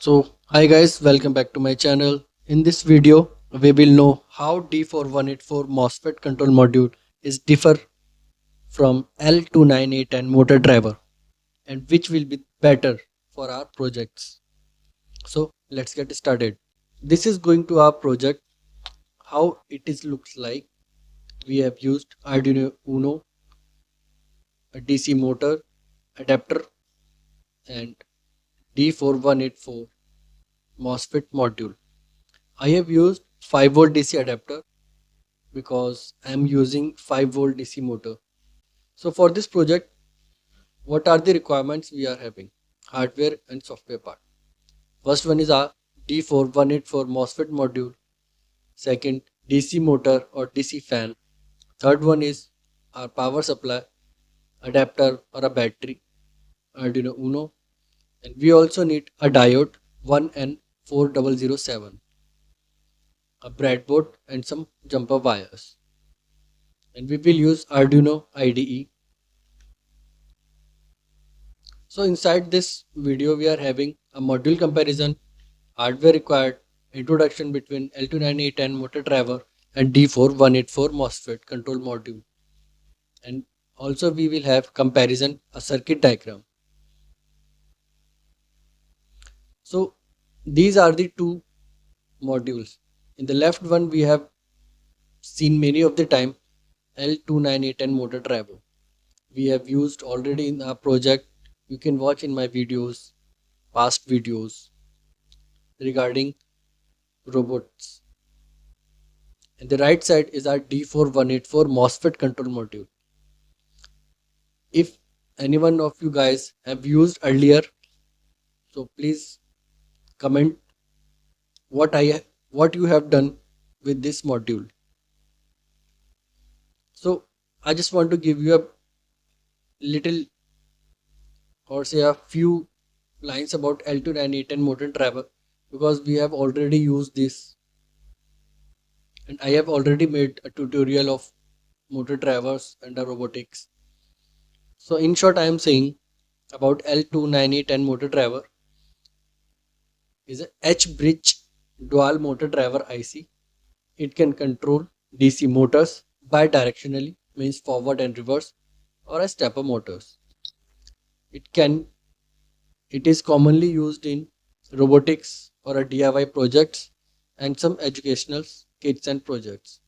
Hi guys, welcome back to my channel. In this video, we will know how D4184 MOSFET control module is differ from L29A10 motor driver and which will be better for our projects. So let's get started. This is going to our project, how it is looks like. We have used Arduino Uno, a DC motor, adapter and D4184 MOSFET module. I have used 5V DC adapter because I'm using 5V DC motor. So for this project, what are the requirements we are having? Hardware and software part. First one is our D4184 MOSFET module. Second, DC motor or DC fan. Third one is our power supply, adapter or a battery, Arduino Uno. And we also need a diode 1N4007, a breadboard and some jumper wires. And we will use Arduino IDE. So inside this video we are having a module comparison, hardware required, introduction between L29A10 motor driver and D4184 MOSFET control module, and also we will have comparison a circuit diagram. So these are the two modules. In the left one we have seen many of the time L29A10 motor driver. We have used already in our project. You can watch in my videos, past videos regarding robots. And the right side is our D4184 MOSFET control module. If any one of you guys have used earlier, so please comment what you have done with this module. So I just want to give you a little, or say a few lines about L29A10 motor driver, because we have already used this and I have already made a tutorial of motor drivers and the robotics. So in short, I am saying about L29A10 motor driver is a H-bridge dual motor driver IC. It can control DC motors bidirectionally, means forward and reverse, or as stepper motors. It is commonly used in robotics or a DIY projects and some educational kits and projects.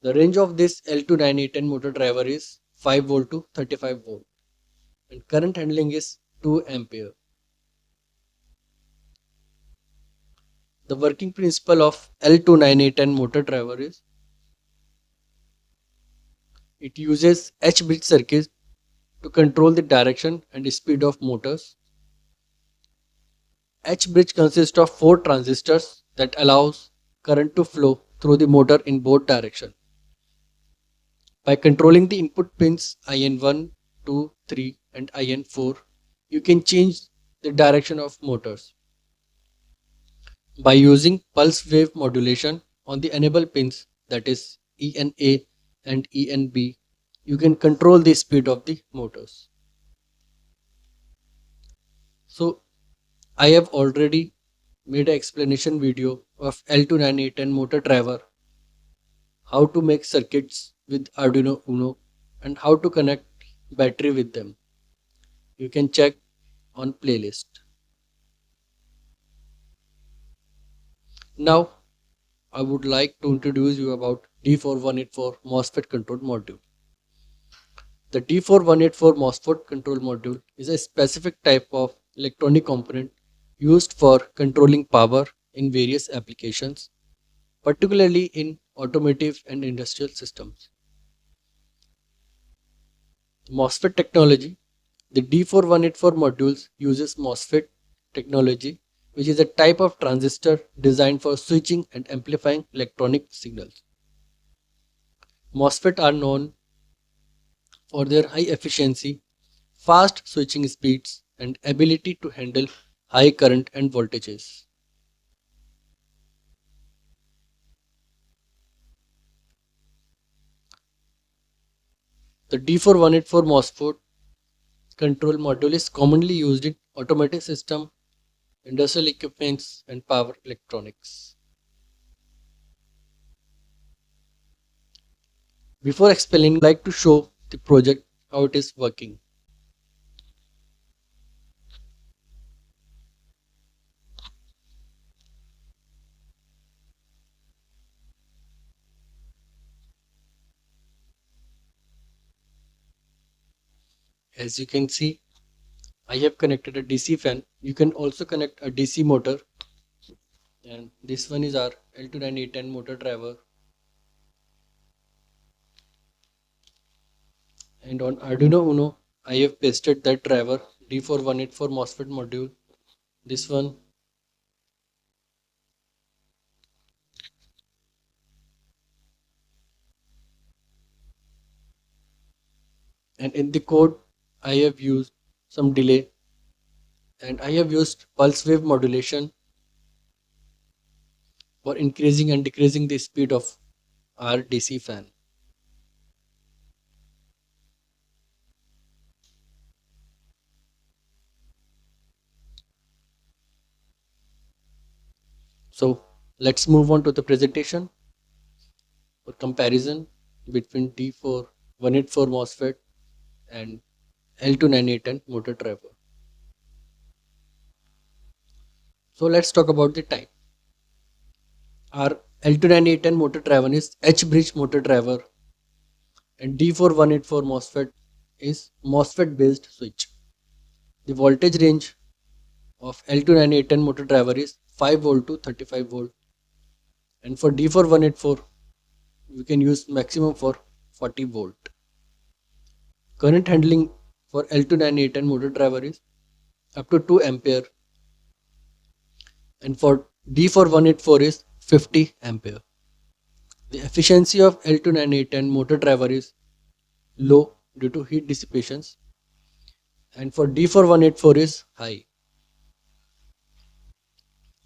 The range of this L29A10 motor driver is 5V to 35V and current handling is 2 ampere. The working principle of L29A10 motor driver is it uses H-bridge circuit to control the direction and speed of motors. H-bridge consists of 4 transistors that allows current to flow through the motor in both directions. By controlling the input pins IN1, 2, 3 and IN4, you can change the direction of motors. By using pulse wave modulation on the enable pins, that is ENA and ENB, you can control the speed of the motors. So I have already made an explanation video of L29A10 motor driver, how to make circuits with Arduino Uno and how to connect battery with them. You can check on playlist. Now I would like to introduce you about D4184 MOSFET control module. The D4184 MOSFET control module is a specific type of electronic component used for controlling power in various applications, particularly in automotive and industrial systems. MOSFET technology. The D4184 modules uses MOSFET technology, which is a type of transistor designed for switching and amplifying electronic signals. MOSFET are known for their high efficiency, fast switching speeds, and ability to handle high current and voltages. The D4184 MOSFET control module is commonly used in automotive system, industrial equipments and power electronics. Before explaining, I would like to show the project how it is working. As you can see, I have connected a DC fan. You can also connect a DC motor, and this one is our L29810 motor driver. And on Arduino Uno, I have pasted that driver D4184 MOSFET module. This one, and in the code I have used some delay, and I have used pulse wave modulation for increasing and decreasing the speed of our DC fan. So let's move on to the presentation for comparison between D4184 MOSFET and L29810 motor driver. So let's talk about the type. Our L29810 motor driver is H-bridge motor driver, and D4184 MOSFET is MOSFET based switch. The voltage range of L29810 motor driver is 5 volt to 35 volt, and for D4184 we can use maximum for 40 volt. Current handling for L29810 motor driver is up to 2 ampere, and for D4184 is 50 ampere. The efficiency of L29810 motor driver is low due to heat dissipations, and for D4184 is high.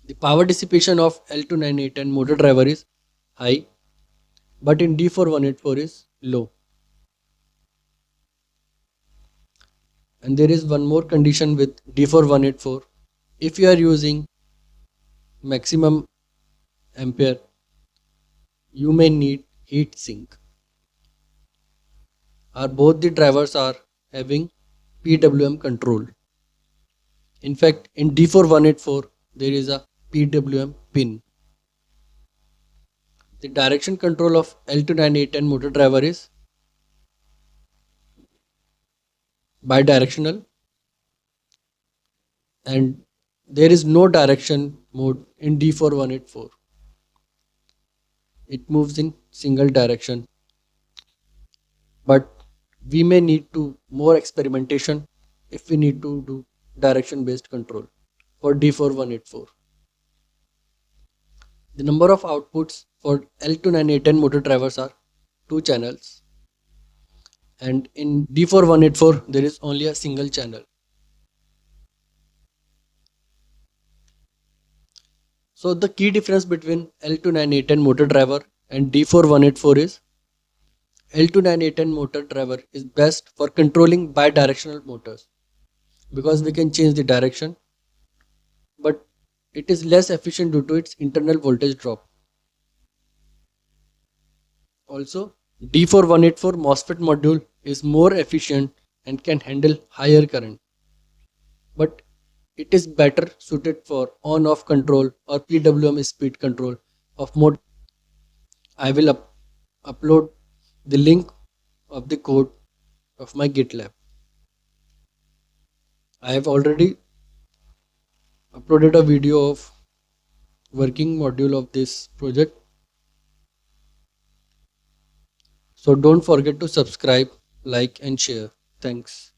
The power dissipation of L29810 motor driver is high, but in D4184 is low. And there is one more condition with D4184. If you are using maximum ampere, you may need heat sink. Both the drivers are having PWM control. In fact, in D4184 there is a PWM pin. The direction control of L29810 motor driver is bidirectional, and there is no direction mode in D4184. It moves in single direction, but we may need to more experimentation if we need to do direction based control for D4184. The number of outputs for L29810 motor drivers are 2 channels, and in D4184 there is only a single channel. So the key difference between L29810 motor driver and D4184 is L29810 motor driver is best for controlling bidirectional motors because we can change the direction, but it is less efficient due to its internal voltage drop. Also, D4184 MOSFET module is more efficient and can handle higher current, but it is better suited for on-off control or PWM speed control of mode. I will upload the link of the code of my GitLab. I have already uploaded a video of working module of this project. So don't forget to subscribe, like and share. Thanks.